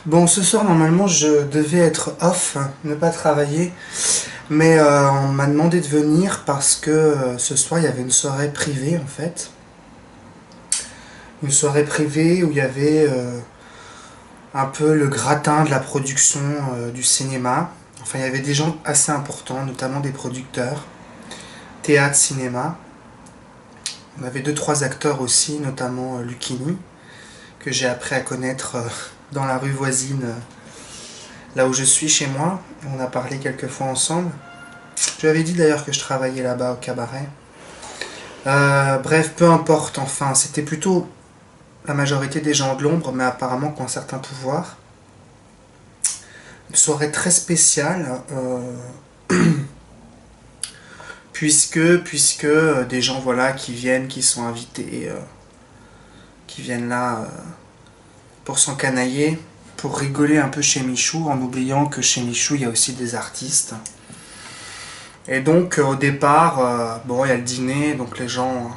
Bon, ce soir, normalement, je devais être off, ne pas travailler, mais on m'a demandé de venir parce que ce soir, il y avait une soirée privée, en fait. Une soirée privée où il y avait un peu le gratin de la production du cinéma. Enfin, il y avait des gens assez importants, notamment des producteurs, théâtre, cinéma. On avait deux, trois acteurs aussi, notamment Lucchini, que j'ai appris à connaître dans la rue voisine, là où je suis chez moi. On a parlé quelques fois ensemble. Je lui avais dit d'ailleurs que je travaillais là-bas au cabaret. Bref, peu importe, enfin, c'était plutôt la majorité des gens de l'ombre, mais apparemment qui ont un certain pouvoir. Une soirée très spéciale, puisque des gens voilà, qui viennent, qui sont invités, qui viennent là pour s'encanailler, pour rigoler un peu chez Michou, en oubliant que chez Michou, il y a aussi des artistes. Et donc, au départ, bon, il y a le dîner, donc les gens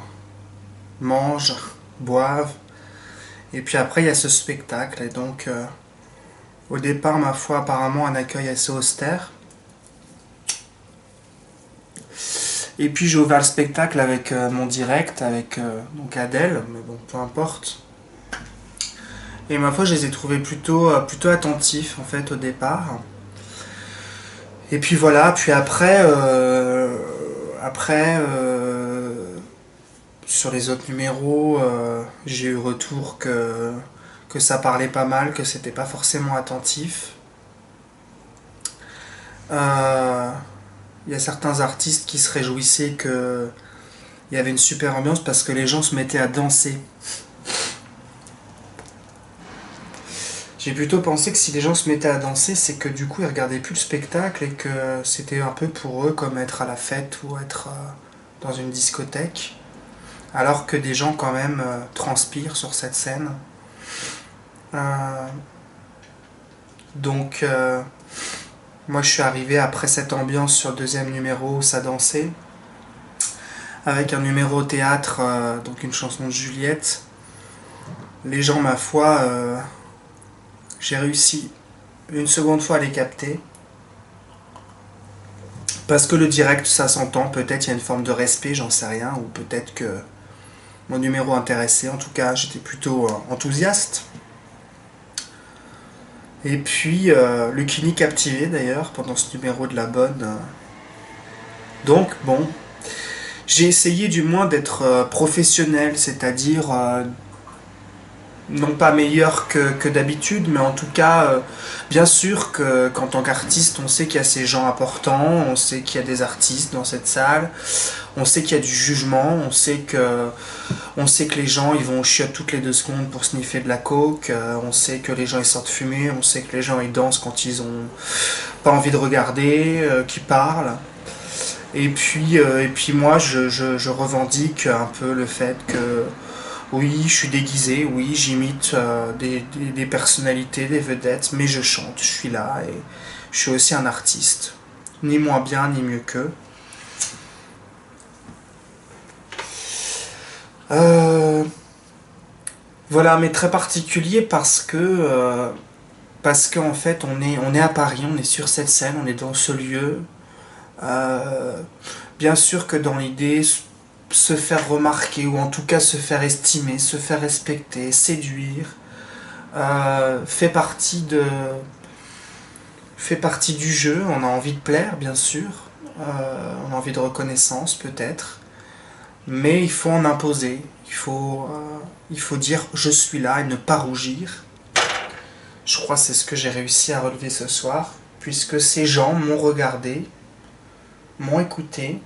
mangent, boivent. Et puis après, il y a ce spectacle. Et donc, au départ, ma foi, apparemment, un accueil assez austère. Et puis, j'ai ouvert le spectacle avec mon direct, avec donc Adèle, mais bon, peu importe. Et ma foi, je les ai trouvés plutôt attentifs, en fait, au départ. Et puis voilà, puis sur les autres numéros, j'ai eu retour que ça parlait pas mal, que c'était pas forcément attentif. Euh, Il y a certains artistes qui se réjouissaient que il y avait une super ambiance parce que les gens se mettaient à danser. J'ai plutôt pensé que si les gens se mettaient à danser, c'est que du coup ils regardaient plus le spectacle et que c'était un peu pour eux comme être à la fête ou être dans une discothèque. Alors que des gens quand même transpirent sur cette scène. Euh, donc moi je suis arrivé après cette ambiance sur le deuxième numéro où ça dansait, avec un numéro au théâtre, donc une chanson de Juliette. Les gens, ma foi, j'ai réussi une seconde fois à les capter. Parce que le direct, ça s'entend, peut-être il y a une forme de respect, j'en sais rien, ou peut-être que mon numéro intéressait. En tout cas, j'étais plutôt enthousiaste. Et puis, Lucchini captivé d'ailleurs pendant ce numéro de la bonne. Donc, bon, j'ai essayé du moins d'être professionnel, c'est-à-dire non pas meilleur que d'habitude, mais en tout cas, bien sûr qu'en tant qu'artiste, on sait qu'il y a ces gens importants, on sait qu'il y a des artistes dans cette salle, on sait qu'il y a du jugement, on sait que les gens ils vont au chiottes toutes les 2 secondes pour sniffer de la coke, on sait que les gens ils sortent fumer, on sait que les gens ils dansent quand ils ont pas envie de regarder, qu'ils parlent. Et puis moi, je revendique un peu le fait que oui, je suis déguisé, oui, j'imite des personnalités, des vedettes, mais je chante, je suis là et je suis aussi un artiste. Ni moins bien, ni mieux qu'eux. Euh, voilà, mais très particulier parce qu'en fait, on est à Paris, on est sur cette scène, on est dans ce lieu. Euh, Bien sûr que dans l'idée, se faire remarquer, ou en tout cas se faire estimer, se faire respecter, séduire, fait partie du jeu. On a envie de plaire, bien sûr. On a envie de reconnaissance, peut-être. Mais il faut en imposer. Il faut dire je suis là et ne pas rougir. Je crois que c'est ce que j'ai réussi à relever ce soir, puisque ces gens m'ont regardé, m'ont écouté,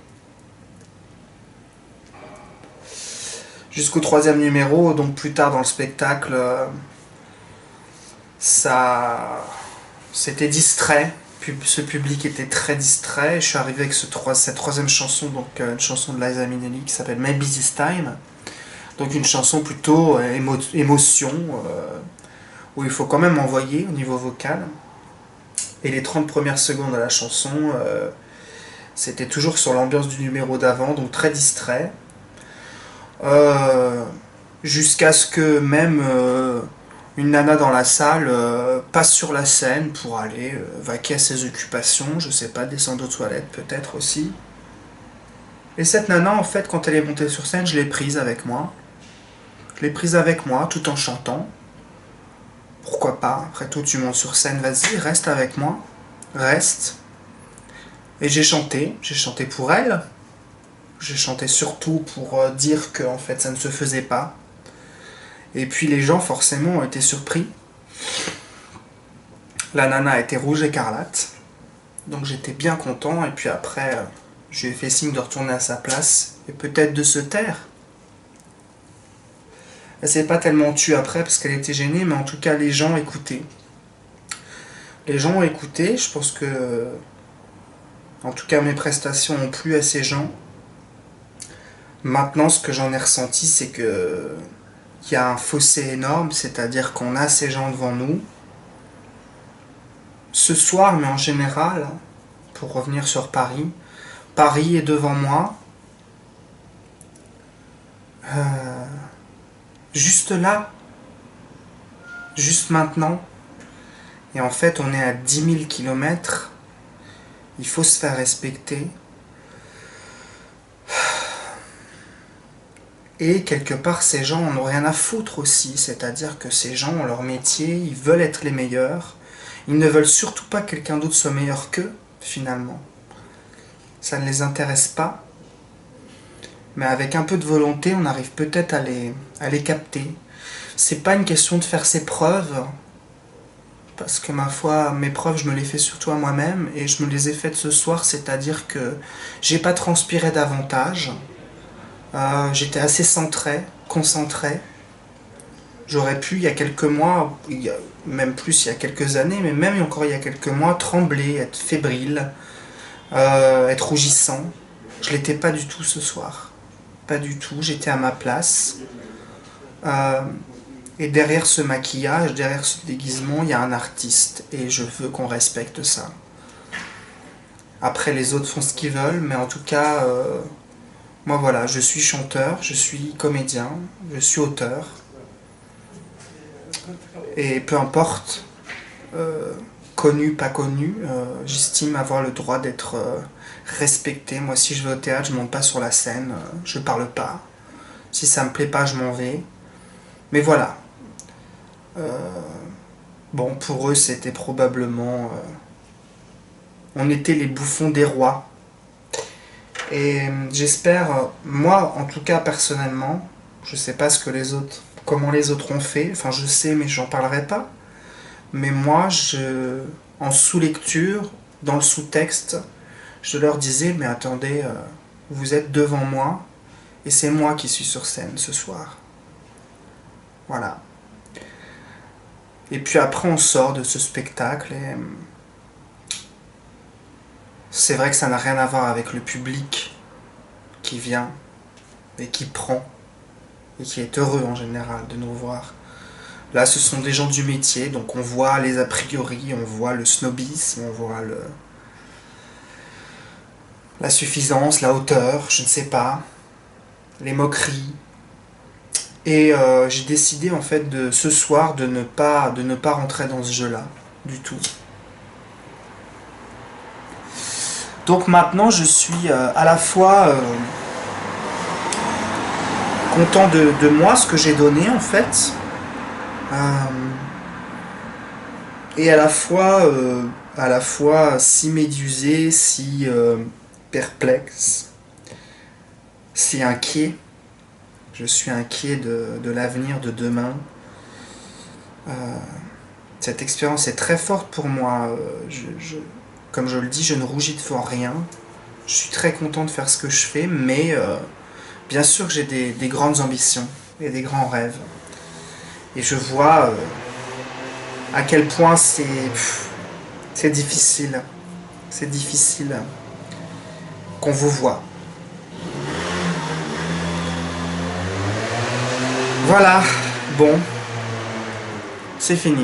jusqu'au troisième numéro, donc plus tard dans le spectacle, ça, c'était distrait. Ce public était très distrait. Je suis arrivé avec cette troisième chanson, donc une chanson de Liza Minnelli qui s'appelle Maybe This Time. Donc une chanson plutôt émotion, où il faut quand même envoyer au niveau vocal. Et les 30 premières secondes de la chanson, c'était toujours sur l'ambiance du numéro d'avant, donc très distrait. Euh, Jusqu'à ce que même une nana dans la salle passe sur la scène pour aller vaquer à ses occupations, je sais pas, descendre aux toilettes peut-être aussi. Et cette nana, en fait, quand elle est montée sur scène, je l'ai prise avec moi. Je l'ai prise avec moi tout en chantant. Pourquoi pas? Après tout, tu montes sur scène, vas-y, reste avec moi. Reste. Et j'ai chanté pour elle. J'ai chanté surtout pour dire que en fait ça ne se faisait pas. Et puis les gens forcément ont été surpris. La nana était rouge écarlate. Donc j'étais bien content. Et puis après, je lui ai fait signe de retourner à sa place. Et peut-être de se taire. Elle s'est pas tellement tue après parce qu'elle était gênée. Mais en tout cas, les gens écoutaient. Les gens ont écouté. Je pense que... En tout cas, mes prestations ont plu à ces gens. Maintenant, ce que j'en ai ressenti, c'est que il y a un fossé énorme, c'est-à-dire qu'on a ces gens devant nous. Ce soir, mais en général, pour revenir sur Paris, Paris est devant moi. Juste là, juste maintenant. Et en fait, on est à 10 000 km. Il faut se faire respecter. Et quelque part, ces gens en ont rien à foutre aussi. C'est-à-dire que ces gens ont leur métier, ils veulent être les meilleurs. Ils ne veulent surtout pas que quelqu'un d'autre soit meilleur qu'eux, finalement. Ça ne les intéresse pas. Mais avec un peu de volonté, on arrive peut-être à les capter. C'est pas une question de faire ses preuves. Parce que ma foi, mes preuves, je me les fais surtout à moi-même. Et je me les ai faites ce soir, c'est-à-dire que j'ai pas transpiré davantage. J'étais assez centré, concentré. J'aurais pu, il y a quelques mois, même plus il y a quelques années, mais même encore il y a quelques mois, trembler, être fébrile, être rougissant. Je l'étais pas du tout ce soir. Pas du tout, j'étais à ma place. Et derrière ce maquillage, derrière ce déguisement, il y a un artiste. Et je veux qu'on respecte ça. Après, les autres font ce qu'ils veulent, mais en tout cas... moi voilà, je suis chanteur, je suis comédien, je suis auteur. Et peu importe, connu, pas connu, j'estime avoir le droit d'être respecté. Moi si je vais au théâtre, je monte pas sur la scène, je parle pas. Si ça me plaît pas, je m'en vais. Mais voilà. Bon, pour eux c'était probablement... on était les bouffons des rois. Et j'espère, moi en tout cas personnellement, je sais pas comment les autres ont fait, enfin je sais mais j'en parlerai pas. Mais moi, en sous-lecture, dans le sous-texte, je leur disais, mais attendez, vous êtes devant moi, et c'est moi qui suis sur scène ce soir. Voilà. Et puis après on sort de ce spectacle et... c'est vrai que ça n'a rien à voir avec le public qui vient et qui prend et qui est heureux en général de nous voir. Là, ce sont des gens du métier, donc on voit les a priori, on voit le snobisme, on voit la suffisance, la hauteur, je ne sais pas, les moqueries. Et j'ai décidé en fait ce soir de ne pas rentrer dans ce jeu-là du tout. Donc maintenant je suis à la fois content de moi, ce que j'ai donné en fait, et à la fois si médusé, si perplexe, si inquiet. Je suis inquiet de l'avenir de demain. Cette expérience est très forte pour moi. Comme je le dis, je ne rougis devant rien. Je suis très content de faire ce que je fais, mais bien sûr que j'ai des grandes ambitions et des grands rêves. Et je vois à quel point c'est difficile. C'est difficile qu'on vous voit. Voilà, bon, c'est fini.